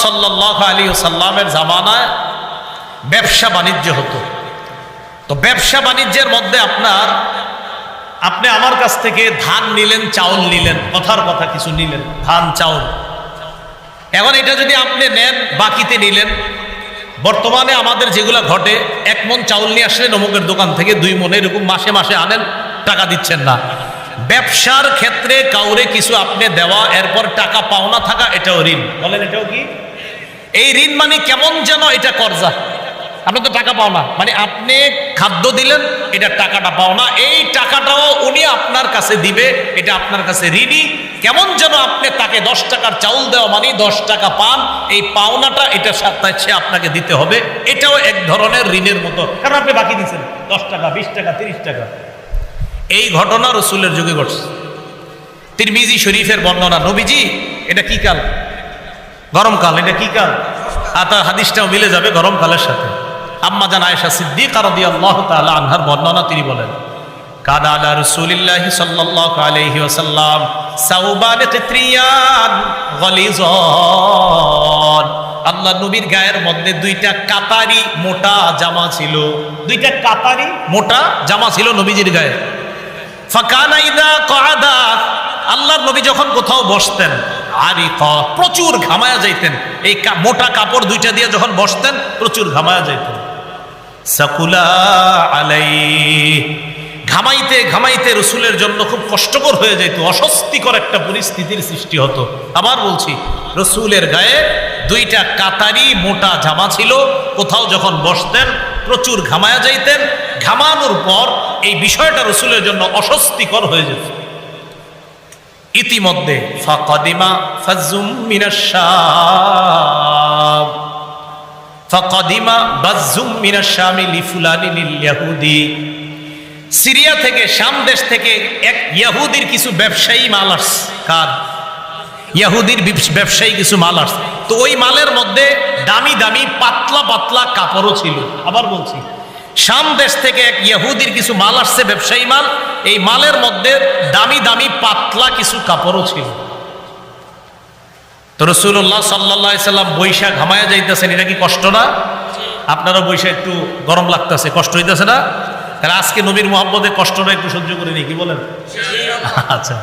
সাল্লাল্লাহু আলাইহি ওয়াসাল্লামের জামানায় ব্যবসা বাণিজ্য হতো। তো ব্যবসা বাণিজ্যের মধ্যে আপনি আমার কাছ থেকে ধান নিলেন, চাউল নিলেন, কথার কথা কিছু নিলেন, ধান চাউল। এখন এটা যদি আপনি নেন, বাকিতে নিলেন। বর্তমানে আমাদের যেগুলো ঘটে, 1 মণ চাউল নিয়ে আসলেন অমুকের দোকান থেকে, 2 মণ, এরকম মাসে মাসে আনেন, টাকা দিচ্ছেন না। ব্যবসার ক্ষেত্রে কাউরে কিছু আপনি দেওয়া, এরপর টাকা পাওনা থাকা, এটাও ঋণ। বলেন এটাও কি? এই ঋণ মানে কেমন যেন এটা কর্জা। আপনি তো টাকা পাও না, মানে আপনি খাদ্য দিলেন, এটা টাকাটা পাও না, এই টাকাটাও উনি আপনার কাছে দিবে, এটা আপনার কাছে ঋণী। কেমন যেন আপনি তাকে 10 টাকার চাউল দেওয়া মানে 10 টাকা পান, এই পাওনাটা এটা সে আপনাকে দিতে হবে, এটাও এক ধরনের ঋণের মতো, কারণ আপনি বাকি দিচ্ছেন 10 টাকা, 20 টাকা, 30 টাকা। এই ঘটনা রসুলের যুগে ঘটছে। তিরমিজি শরীফের বর্ণনা, নবীজি, এটা কি কাল? গরমকাল। এটা কি কাল? তার হাদিসটাও মিলে যাবে গরমকালের সাথে। আম্মা জান আয়েশা সিদ্দিকা রাদিয়াল্লাহু তাআলা আনহার বর্ণনা, তিনি বলেন, কানা আলা রাসূলিল্লাহি সাল্লাল্লাহু আলাইহি ওয়াসাল্লাম সাউবান কিত্রিয়ান গলিজান। আল্লাহ নবীর গায়ের মধ্যে 2টা কাতারি মোটা জামা ছিল। 2টা কাতারি মোটা জামা ছিল নবীজির গায়ে। ফাকানা ইযা ক্বাদা, আল্লাহর নবী যখন কোথাও বসতেন, আরিকা, প্রচুর ঘামায়া যাইতেন। এই মোটা কাপড় 2টা দিয়ে যখন বসতেন, প্রচুর ঘামায়া যাইতেন। সাকুলা আলাইহি, ঘামাইতে ঘামাইতে রসুলের জন্য খুব কষ্টকর হয়ে যেত, অস্বস্তিকর একটা পরিস্থিতির সৃষ্টি হতো। আবার বলছি, রসুলের গায়ে 2টা কাতারি মোটা জামা ছিল, কোথাও যখন বসতেন প্রচুর ঘামায়া যাইতেন। ঘামানোর পর এই বিষয়টা রসুলের জন্য অস্বস্তিকর হয়ে যেত। ইতিমধ্যে ফাকাদিমা ফাজুম মিনাশ শাম, ফাকাদিমা বাজুম মিনাশ শামি লিফুলানি লিল ইয়াহুদি, সিরিয়া থেকে, শাম দেশ থেকে এক ইহুদির কিছু ব্যবসায়ী মাল আসছে। কার? ইহুদির ব্যবসায়ী কিছু মাল আসছে। তো ওই মালের মধ্যে দামি দামি পাতলা পাতলা কাপড়ও ছিল। আবার বলছি, শাম দেশ থেকে এক ইহুদির কিছু মাল আসছে, ব্যবসায়ী মাল। এই মালের মধ্যে দামি দামি পাতলা কিছু কাপড়ও ছিল। তো রাসূলুল্লাহ সাল্লাল্লাহু আলাইহি সাল্লাম বৈশা ঘামায়া যাইতেছেন, এটা কি কষ্ট না? আপনারা বৈশা একটু গরম লাগতেছে, কষ্ট হইতেছে না? তাহলে আজকে নবীর মুহাব্বতে কষ্টটা একটু সহ্য করে নি, কি বলেন? আচ্ছা,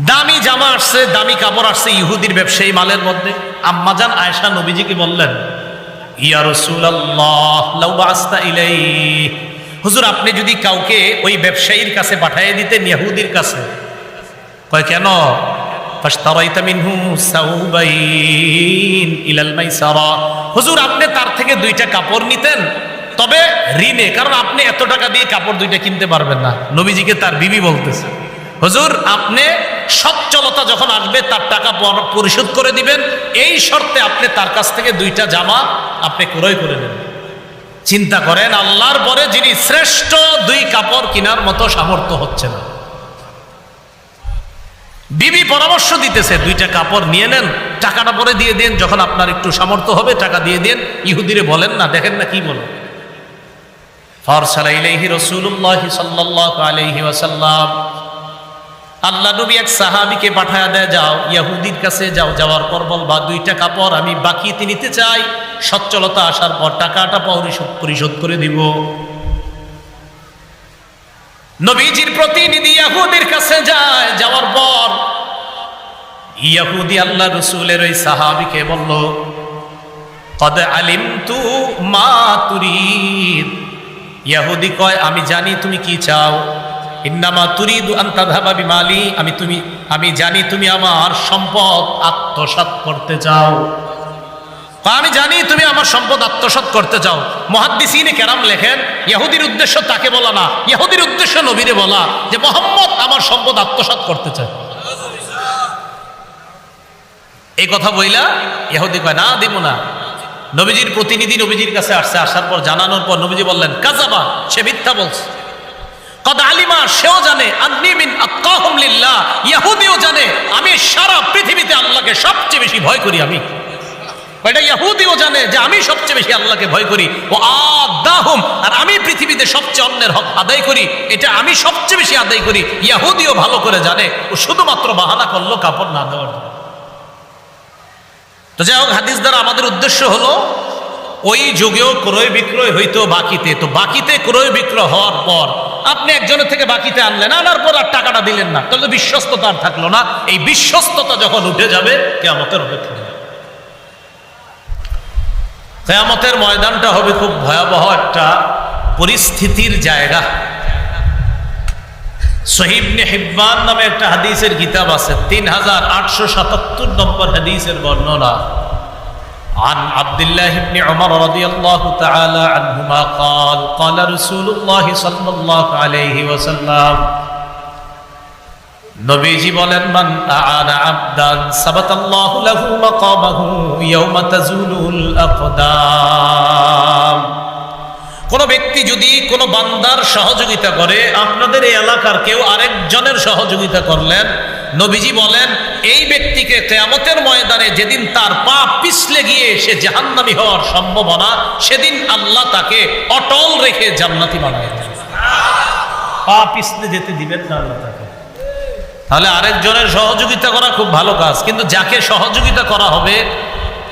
দামি জামা আসছে, দামি কাপড় আসছে ইহুদির ব্যবসায়ী মালের মধ্যে। আম্মা জান আয়েশা নবীজিকে বললেন, ইয়া রাসূলুল্লাহ লাউ বাসতা ইলাইহি, হুজুর আপনি যদি কাউকে ওই ব্যবসায়ীর কাছে পাঠিয়ে দিতেন, ইহুদির কাছে। কয় কেন? ফাশতারাইতা মিনহু সাউবাইন ইলাল মাইসারা, হুজুর আপনি তার থেকে 2টা কাপড় নিতেন, তবে ঋণে, কারণ আপনি এত টাকা দিয়ে কাপড় 2টা কিনতে পারবেন না। নবীজিকে তার বিবি বলতেছে, হুজুর আপনি সচ্ছলতা যখন আসবে তার টাকা পরিশোধ করে দিবেন, এই শর্তে আপনি তার কাছ থেকে 2টা জামা আপনি ক্রয় করে নেবেন। চিন্তা করেন, আল্লাহর পরে যিনি শ্রেষ্ঠ, 2 কাপড় কেনার মতো সামর্থ্য হচ্ছে না। বিবি পরামর্শ দিতেছে, 2টা কাপড় নিয়ে নেন, টাকাটা পরে দিয়ে দেন, যখন আপনার একটু সামর্থ্য হবে টাকা দিয়ে দেন। ইহুদিরে বলেন না, দেখেন না কি বলেন। ফারসালা ইলাইহি রাসূলুল্লাহ সাল্লাল্লাহু আলাইহি ওয়াসাল্লাম, আল্লাহ নবী এক সাহাবীকে পাঠায়া দেয়, যাও ইহুদির কাছে যাও, যাওয়ার পর বলবা 2টা কাপড় আমি বাকিতে নিতে চাই, সচ্ছলতা আসার পর টাকাটা পরিশোধ করে দিব। নবীজির প্রতিনিধি ইহুদির কাছে যায়, যাওয়ার পর ইহুদি আল্লাহ রাসূলের ওই সাহাবীকে বলল, কদ আলিমতু মা তুরিদ, ইহুদি কয় আমি জানি তুমি কি চাও। ইন্নামা তুরিদু আন তাযহাবা বিমালি, আমি জানি তুমি আমার সম্পদ আত্মসাৎ করতে চাও। আমি জানি তুমি আমার সম্পদ আত্মসাৎ করতে চাও। মুহাদ্দিসিনে কেরাম লেখেন, ইহুদির উদ্দেশ্য তাকে বলা না, ইহুদির উদ্দেশ্য নবীরে বলা যে মুহাম্মদ আমার সম্পদ আত্মসাৎ করতে চায়। এই কথা বইলা ইহুদি কয় না, দিব না। নবীজির প্রতিনিধি নবীজির কাছে আসছে, আসার পর জানানোর পর নবীজি বললেন, কাযাবা, সে মিথ্যা বলছে। কদ আলিমা, সেও জানে, আন্নী মিন আত্কাহুম লিল্লাহ, ইহুদিও জানে আমি সারা পৃথিবীতে আল্লাহকে সবচেয়ে বেশি ভয় করি। আমি এটা ইহুদিও জানে যে আমি সবচেয়ে বেশি আল্লাহকে ভয় করি। ও আদাহুম, আর আমি পৃথিবীতে সবচেয়ে অন্যের হক আদায় করি, এটা আমি সবচেয়ে বেশি আদায় করি। ইহুদিও ভালো করে জানে, ও শুধুমাত্র বাহানা করলো কাপড় না দেওয়ার জন্য। তো যাই হোক, হাদিস দ্বারা আমাদের উদ্দেশ্য হলো ওই যুগেও ক্রয় বিক্রয় হইতো বাকিতে। তো বাকিতে ক্রয় বিক্রয় হওয়ার পর আপনি একজনের থেকে বাকিতে আনলেন, আনার পর আর টাকাটা দিলেন না, তাহলে বিশ্বস্ততা আর থাকলো না। এই বিশ্বস্ততা যখন উঠে যাবে, কিয়ামতের অপেক্ষা নেই। কিয়ামতের ময়দানটা হবে খুব ভয়াবহ একটা পরিস্থিতির জায়গা। সহিহ ইবনে হিব্বান নামে একটা হাদিসের কিতাব আছে, 3877 নম্বর হাদিসের বর্ণনা। عن عبد الله بن عمر رضي الله تعالى عنهما قال قال رسول الله صلى الله عليه وسلم নবীজি বলেন, মান আ'আনা আবদান সাবাতাল্লাহু লাহু মাকামাহু ইয়াওমা তাজুলুল আকদাম। কোন ব্যক্তি যদি কোন বান্দার সহযোগিতা করে, আপনাদের এই এলাকার কেউ আরেকজনের সহযোগিতা করলেন, নবীজি বলেন এই ব্যক্তিকে কিয়ামতের ময়দানে যেদিন তার পা পিছলে গিয়ে সে জাহান্নামী হওয়ার সম্ভাবনা, সেদিন আল্লাহ তাকে অটল রেখে জান্নাতি বানায় দেবেন। পা পিছলে যেতে দিবেন না আল্লাহ তাকে। তাহলে আরেকজনের সহযোগিতা করা খুব ভালো কাজ, কিন্তু যাকে সহযোগিতা করা হবে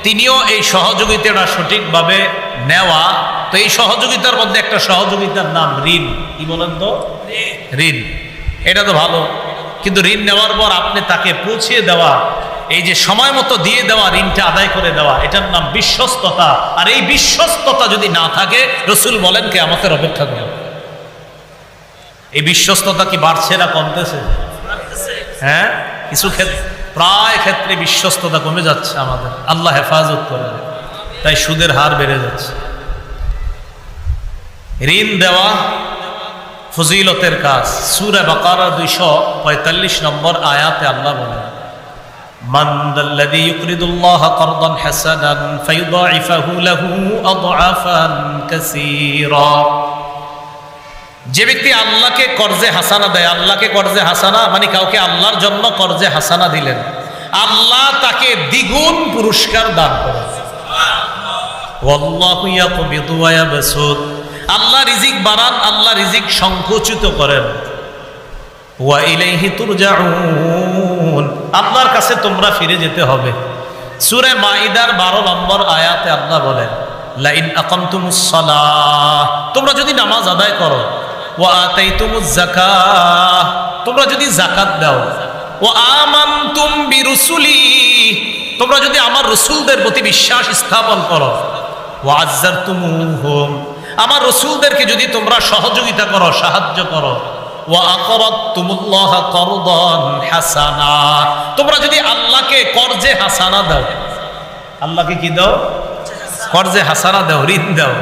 তিনিও এই সহযোগিতাটা সঠিকভাবে নেওয়া। তো এই সহযোগিতার মধ্যে একটা সহযোগিতার নাম ঋণ। কি বলেন তো? ঋণ। এটা তো ভালো, কিন্তু ঋণ নেওয়ার পর আপনি তাকে পৌঁছিয়ে দেওয়া, এই যে সময় মতো দিয়ে দেওয়া, ঋণটা আদায় করে দেওয়া, এটার নাম বিশ্বস্ততা। আর এই বিশ্বস্ততা যদি না থাকে, রাসূল বলেন কিয়ামতের অপেক্ষা করো। এই বিশ্বস্ততা কি বাড়ছে না কমতেছে? হ্যাঁ, কিছু ক্ষেত্রে, প্রায় ক্ষেত্রে বিশ্বস্ততা কমে যাচ্ছে আমাদের। আল্লাহ হেফাজত করে, তাই সুদের হার বেড়ে যাচ্ছে। ঋণ দেওয়া ফজিলতের কাজ। সূরা বাকারা 245 নম্বর আয়াতে আল্লাহ বলেন, মান যাল্লাযী ইউকরিদুল্লাহ কারদান হাসানান ফায়ুদাইফাহু লাহু আদআফান কাসীরা। যে ব্যক্তি আল্লাহকে কর্জে হাসানা দেয়, আল্লাহকে কর্জে হাসানা মানে কাউকে আল্লাহর জন্য কর্জে হাসানা দিলেন, আল্লাহ তাকে দ্বিগুণ পুরস্কার দান করেন। ওয়াল্লাহু ইয়াকবিদু ওয়া ইয়াবসুত। আল্লাহ রিজিক বাড়ান, আল্লাহ রিজিক সংকুচিত করেন। ওয়া ইলাইহি তুরজাউন। আল্লাহর কাছে তোমরা ফিরে যেতে হবে। সূরা মাইদার 12 নম্বর আয়াতে আল্লাহ বলেন, লা ইন আকামতুমুস সালাহ, তোমরা যদি নামাজ আদায় করো, ওয়া আতাইতুমুজ যাকাহ, তোমরা যদি যাকাত দাও, ওয়া আমানতুম বিরুসুলি, তোমরা যদি আমার রাসূলদের প্রতি বিশ্বাস স্থাপন করো, ওয়া আযযারতুমুহুম, আমার রাসূলদেরকে যদি তোমরা সহযোগিতা করো, সাহায্য করো, ওয়া আকরাদতুমুল্লাহ করদান হাসানা, তোমরা যদি আল্লাহকে কর্জে হাসানা দাও, আল্লাহকে কি দাও? কর্জে হাসানা দাও, ঋণ দাও।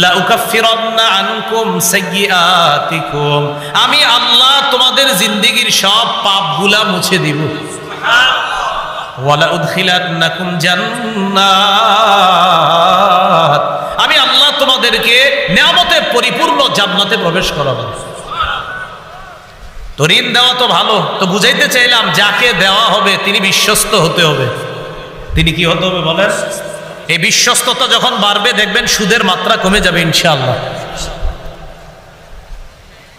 লা উকাফিরান্না আনকুম সাইয়্যাতিকুম, আমি আল্লাহ তোমাদের জিন্দেগীর সব পাপগুলা মুছে দিব। ওয়ালা উদখিলান্নাকুম জান্নাত, আমি আল্লাহ তোমাদেরকে নিয়ামতে পরিপূর্ণ জান্নাতে প্রবেশ করাবো। তো ঋণ দেওয়া তো ভালো, তো বুঝাইতে চাইলাম যাকে দেওয়া হবে তিনি বিশ্বস্ত হতে হবে। তিনি কি হতে হবে বলেন? এই বিশ্বস্ততা যখন বাড়বে দেখবেন সুদের মাত্রা কমে যাবে ইনশাআল্লাহ।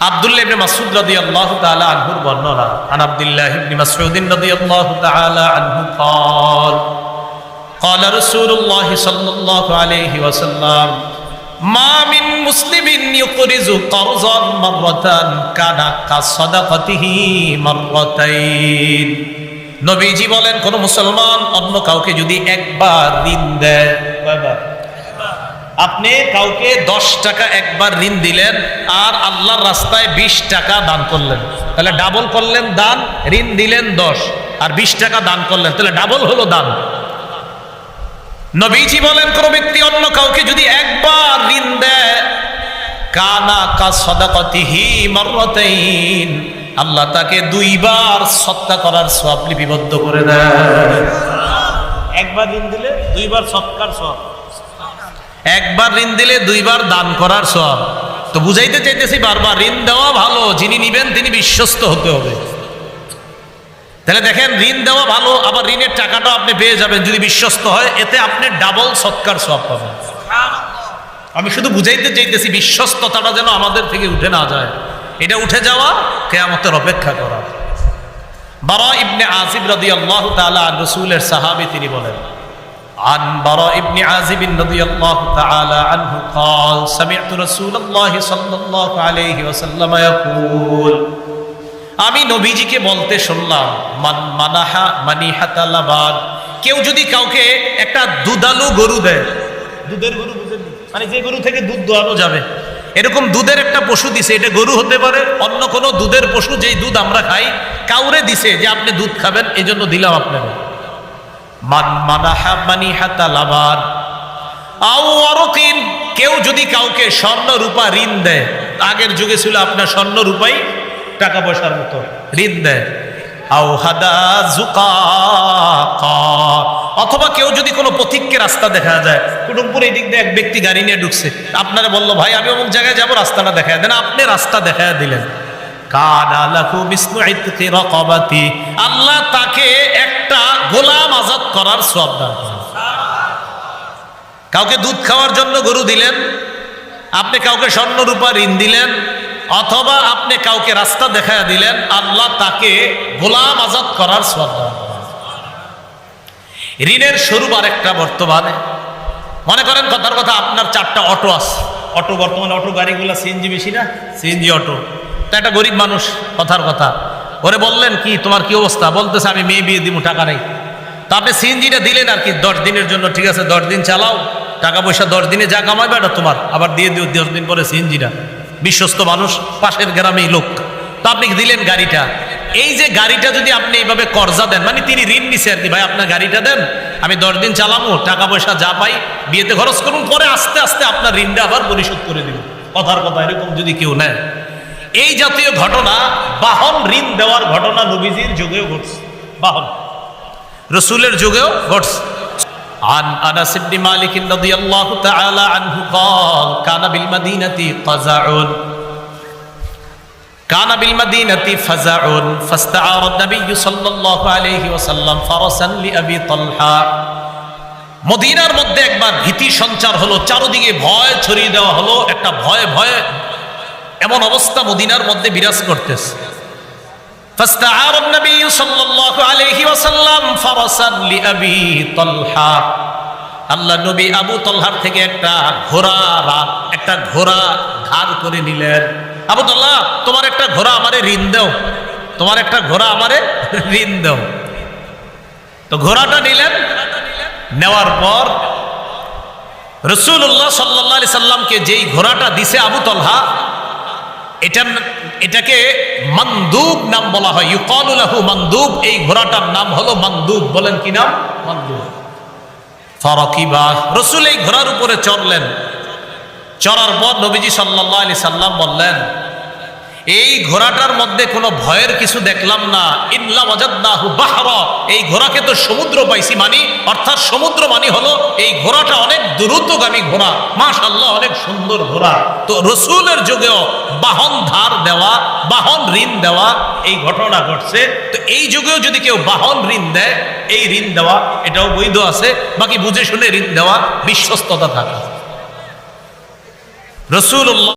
আব্দুল্লাহ ইবনে মাসউদ রাদিয়াল্লাহু তাআলা আনহুর বর্ণনা, আন আব্দুল্লাহ ইবনে মাসউদ রাদিয়াল্লাহু তাআলা আনহু قال قال رسول الله صلى الله عليه وسلم ما من مسلم يقرض قرضا مرة كان كصدقته مرتين। নবীজি বলেন, কোন মুসলমান অন্য কাউকে যদি একবার ঋণ দেয়, কয়বার? আপনি কাউকে 10 টাকা একবার ঋণ দিলেন আর আল্লাহর রাস্তায় 20 টাকা দান করলেন, তাহলে ডাবল করলেন দান। ঋণ দিলেন 10 আর 20 টাকা দান করলেন, তাহলে ডাবল হলো দান। নবীজি বলেন, কোন ব্যক্তি অন্য কাউকে যদি একবার ঋণ দেয়, কানা কা সাদাকাতিহি মাররাতাইন, আল্লাহ তাকে 2 বার সদকা করার সওয়াব লিপিবদ্ধ করে দেয়। একবার ঋণ দিলে 2 বার সদকার সওয়াব, একবার ঋণ দিলে 2 বার দান করার সওয়াব। তো বুঝাইতে চাইতেছি বারবার, ঋণ দেওয়া ভালো, যিনি নিবেন তিনি বিশ্বস্ত হতে হবে। তাহলে দেখেন, ঋণ দেওয়া ভালো, আবার ঋণের টাকাটাও আপনি পেয়ে যাবেন যদি বিশ্বস্ত হয়, এতে আপনি ডাবল সদকার সওয়াব পাবেন। আমি শুধু বুঝাইতে চাইতেছি বিশ্বস্ততাটা যেন আমাদের থেকে উঠে না যায়। এটা উঠে যাওয়া কিয়ামতের অপেক্ষা করা। বারা ইবনে আযিব রাদিয়াল্লাহু তাআলা রাসূলের সাহাবী, তিনি বলেন, عن براء بن عازب رضي الله تعالى عنه قال سمعت رسول الله صلى الله عليه وسلم يقول আমি নবীজিকে বলতে শুনলাম মান মানাহা মানিহাতা লাবান, কেউ যদি কাউকে একটা দুধালু গরু দেয়, দুধের গরু বুঝেন, মানে যে গরু থেকে দুধ দোয়ানো যাবে, এরকম দুধের একটা পশু দিছে, এটা গরু হতে পারে, অন্য কোনো দুধের পশু যেই দুধ আমরা খাই, কাউরে দিছে যে আপনি দুধ খাবেন এই জন্য দিলাম আপনাকে। মান মানাহা মানিহাতা লাবান আও ওয়ারকিন, কেউ যদি কাউকে স্বর্ণ রূপা ঋণ দেয়, আগের যুগে ছিল আপনার স্বর্ণ রূপাই টাকা পয়সার মতো ঋণ দেয়, আও হাদা যুকাকা, অথবা কেউ যদি কোনো পথিককে রাস্তা দেখা যায়, কুটুমপুর এই দিক দিয়ে এক ব্যক্তি গাড়ি নিয়ে ঢুকছে, আপনারা বললো ভাই আমি অমুক জায়গায় যাবো, রাস্তাটা দেখায় দেন, আপনি রাস্তা দেখায় দিলেন, কানা লাহু মিসলু ইতকি রাকাবাতি, আল্লাহ তাকে একটা গোলাম আজাদ করার সওয়াব দান করেন। কাউকে দুধ খাওয়ার জন্য গরু দিলেন, আপনি কাউকে স্বর্ণ রূপা ঋণ দিলেন, অথবা আপনি কাউকে রাস্তা দেখায় দিলেন, আল্লাহ তাকে গোলাম আজাদ করার সওয়াব দান করেন। ঋণের স্বরূপ আরেকটা বর্তমানে, মনে করেন কথার কথা আপনার 4টা অটো আছে, অটো বর্তমানে অটো গাড়িগুলো সিএনজি বেশি না, সিএনজি অটো, তো একটা গরিব মানুষ কথার কথা, ওরে বললেন কি তোমার কি অবস্থা, বলতেছে আমি মেয়ে বিয়ে দিব, টাকা নেই, তো আপনি সিএনজিটা দিলেন আর কি 10 দিনের জন্য, ঠিক আছে 10 দিন চালাও, টাকা পয়সা 10 দিনে যা কামাইবে এটা তোমার, আবার দিয়ে দিও 10 দিন পরে সিএনজিটা, বিশ্বস্ত মানুষ, পাশের গ্রামেই লোক, তো আপনি দিলেন গাড়িটা। এই যে গাড়িটা যদি আপনি এইভাবে কর্জা দেন, মানে তিনি ঋণ নিছে আর কি, ভাই আপনার গাড়িটা দেন, আমি 10 দিন চালাবো, টাকা পয়সা যা পাই বিয়েতে খরচ করুন, পরে আস্তে আস্তে আপনার ঋণটা আবার পরিশোধ করে দিব, কথার কথা এরকম যদি কেউ নেয়। এই জাতীয় ঘটনা, বাহন ঋণ দেওয়ার ঘটনা নবীজির যুগেও ঘটছে, বাহন রসুলের যুগেও ঘটছে। عن أنس بن مالك رضي الله تعالى عنه قال كان بالمدينة فزع فاستعار النبي صلى الله عليه وسلم فرسا لأبي طلحة, মদিনার মধ্যে একবার ভীতি সঞ্চার হলো, চারদিকে ভয় ছড়িয়ে দেওয়া হলো, একটা ভয়ে ভয়ে এমন অবস্থা মদিনার মধ্যে বিরাজ করতেছে। فاستعار النبي صلى الله عليه وسلم فرسا لأبي طلحة, আল্লাহ নবী আবু তলহার থেকে একটা ঘোড়া ধার করে নিলেন। আবু তলহা তোমার একটা ঘোড়া আমারে ঋণ দাও, তোমার একটা ঘোড়া আমারে ঋণ দাও। তো ঘোড়াটা নিলেন, নেওয়ার পর রাসূলুল্লাহ সাল্লাল্লাহু আলাইহি সাল্লামকে যেই ঘোড়াটা দিছে আবু তলহা, এটাকে মানদুব নাম বলা হয়, ইউকালু লাহু মানদুব, এই ঘোড়াটার নাম হলো মানদুব। বলেন কি নাম? মানদুব। ফারাকিবা, রাসূল এই ঘোড়ার উপরে চড়লেন, চড়ার পর নবীজি সাল্লাল্লাহু আলাইহি সাল্লাম বললেন, এই ঘোড়াটার মধ্যে কোনো ভয়ের কিছু দেখলাম না, ইল্লা ওয়াজাদনাহু বাহরা, এই ঘোড়াকে তো সমুদ্র পাইছি, মানি অর্থাৎ সমুদ্র মানি হলো এই ঘোড়াটা অনেক দ্রুতগামী ঘোড়া, মাশাআল্লাহ অনেক সুন্দর ঘোড়া। তো রাসূলের যুগেও বাহন ধার দেওয়া, বাহন ঋণ দেওয়া এই ঘটনা ঘটছে। তো এই যুগেও যদি কেউ বাহন ঋণ দেয়, এই ঋণ দেওয়া এটাও বৈধ আছে, বাকি বুঝে শুনে ঋণ দেওয়া, বিশ্বস্ততা থাকা। রাসূলুল্লাহ